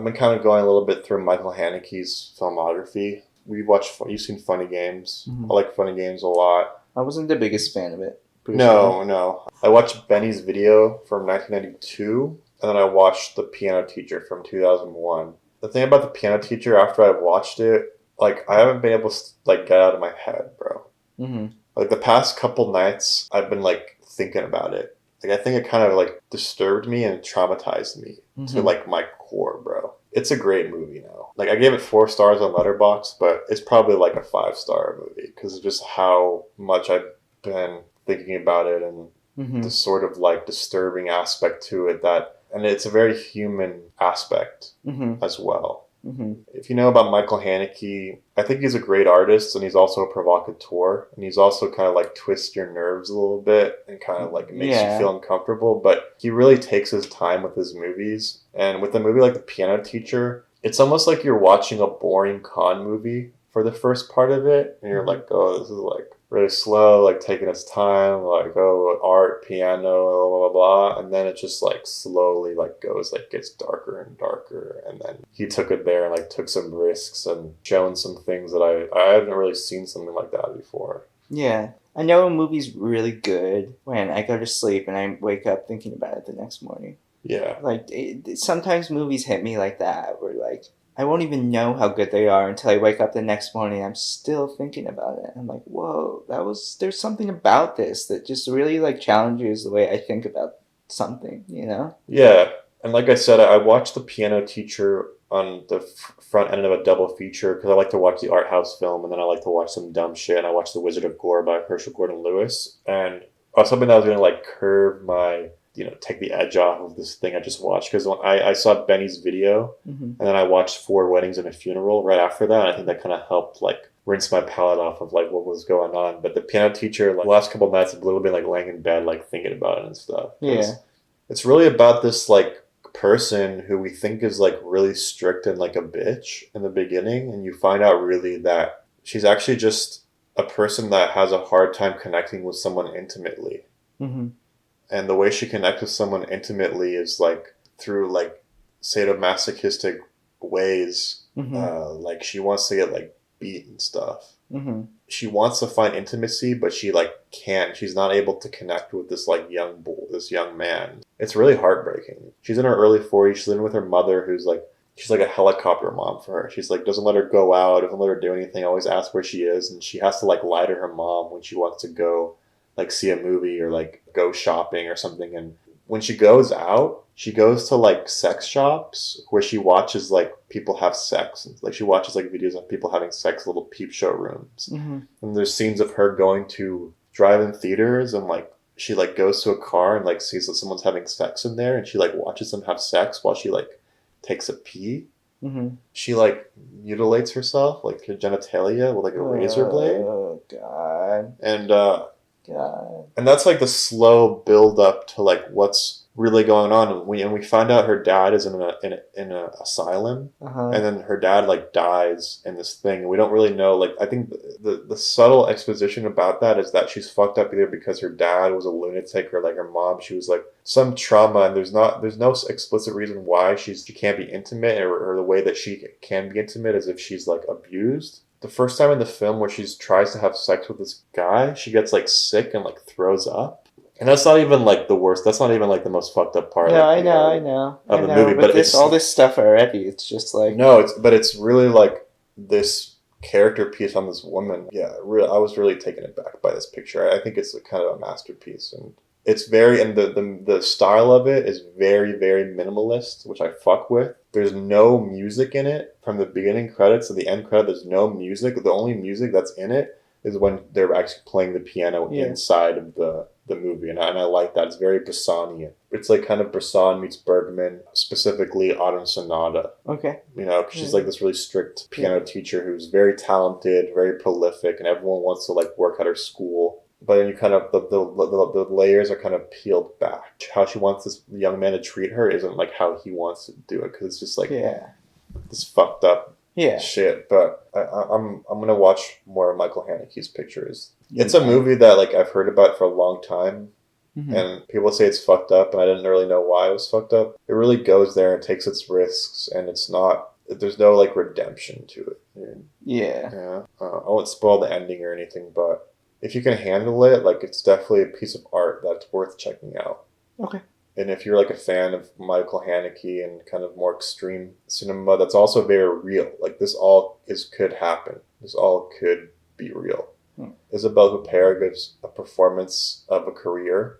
I've been kind of going a little bit through Michael Haneke's filmography. You've seen Funny Games. Mm-hmm. I like Funny Games a lot. I wasn't the biggest fan of it. No. I watched Benny's Video from 1992, and then I watched The Piano Teacher from 2001. The thing about The Piano Teacher, after I watched it, like, I haven't been able to, like, get out of my head, bro. Mm-hmm. Like, the past couple nights, I've been, like, thinking about it. Like, I think it kind of, like, disturbed me and traumatized me to, like, my core, bro. It's a great movie now. Like, I gave it 4 stars on Letterboxd, but it's probably, like, a 5-star movie because of just how much I've been thinking about it and the sort of, like, disturbing aspect to it and it's a very human aspect as well. Mm-hmm. If you know about Michael Haneke, I think he's a great artist, and he's also a provocateur, and he's also kind of like twists your nerves a little bit and kind of like makes you feel uncomfortable, but he really takes his time with his movies. And with a movie like The Piano Teacher, it's almost like you're watching a boring con movie for the first part of it, and you're like, oh, this is like really slow, like taking its time, like, oh, art, piano, blah, blah, blah. And then it just like slowly like goes, like gets darker and darker. And then he took it there and like took some risks and shown some things that I haven't really seen something like that before. Yeah. I know a movie's really good when I go to sleep and I wake up thinking about it the next morning. Yeah. Like, sometimes movies hit me like that, where like, I won't even know how good they are until I wake up the next morning. I'm still thinking about it. I'm like, whoa, there's something about this that just really like challenges the way I think about something, you know? Yeah. And like I said, I watched The Piano Teacher on the front end of a double feature because I like to watch the art house film and then I like to watch some dumb shit. And I watched The Wizard of Gore by Herschel Gordon Lewis. And I was hoping that was going to like curve my, take the edge off of this thing I just watched. Because when I saw Benny's Video, and then I watched 4 Weddings and a Funeral right after that. And I think that kind of helped, like, rinse my palate off of, like, what was going on. But The Piano Teacher, like, the last couple of nights, I've a little bit, like, laying in bed, like, thinking about it and stuff. Yeah. It's really about this, like, person who we think is, like, really strict and, like, a bitch in the beginning. And you find out, really, that she's actually just a person that has a hard time connecting with someone intimately. Mm-hmm. And the way she connects with someone intimately is like through like sadomasochistic ways. Like she wants to get like beat and stuff. She wants to find intimacy, but she like can't. She's not able to connect with this like this young man. It's really heartbreaking. She's in her early 40s. She's living with her mother, who's like she's like a helicopter mom for her. She's like doesn't let her go out, doesn't let her do anything. Always asks where she is, and she has to like lie to her mom when she wants to go like see a movie or like go shopping or something. And when she goes out, she goes to like sex shops where she watches like people have sex. Like she watches like videos of people having sex, little peep show rooms. And there's scenes of her going to drive-in theaters and like she like goes to a car and like sees that someone's having sex in there and she like watches them have sex while she like takes a pee. She like mutilates herself, like her genitalia with like a razor blade. Oh God. And God. And that's like the slow build up to like what's really going on. And we find out her dad is in an asylum, and then her dad like dies in this thing. And we don't really know. Like I think the subtle exposition about that is that she's fucked up either because her dad was a lunatic or like her mom, she was like some trauma, and there's no explicit reason why she can't be intimate or the way that she can be intimate is if she's like abused. The first time in the film where she tries to have sex with this guy, she gets like sick and like throws up. And that's not even like the worst. That's not even like the most fucked up part. Yeah, like, I know. Of the movie, but it's all this stuff already. It's just like it's really like this character piece on this woman. Yeah, I was really taken aback by this picture. I think it's kind of a masterpiece, and it's the style of it is very, very minimalist, which I fuck with. There's no music in it from the beginning credits to the end credit. There's no music. The only music that's in it is when they're actually playing the piano inside of the movie, and I like that. It's very Bressonian. It's like kind of Bresson meets Bergman, specifically Autumn Sonata. Okay. Because she's like this really strict piano teacher who's very talented, very prolific, and everyone wants to like work at her school. But then you kind of, the layers are kind of peeled back. How she wants this young man to treat her isn't like how he wants to do it, because it's just like this fucked up shit. But I'm going to watch more of Michael Haneke's pictures. It's a movie that like I've heard about for a long time, Mm-hmm. And people say it's fucked up, and I didn't really know why it was fucked up. It really goes there and takes its risks, and it's not. There's no like redemption to it. Yeah. Yeah. I won't spoil the ending or anything, but if you can handle it, like it's definitely a piece of art that's worth checking out. Okay. And if you're like a fan of Michael Haneke and kind of more extreme cinema, that's also very real. Like this all could happen. This all could be real. Isabelle Huppert gives a performance of a career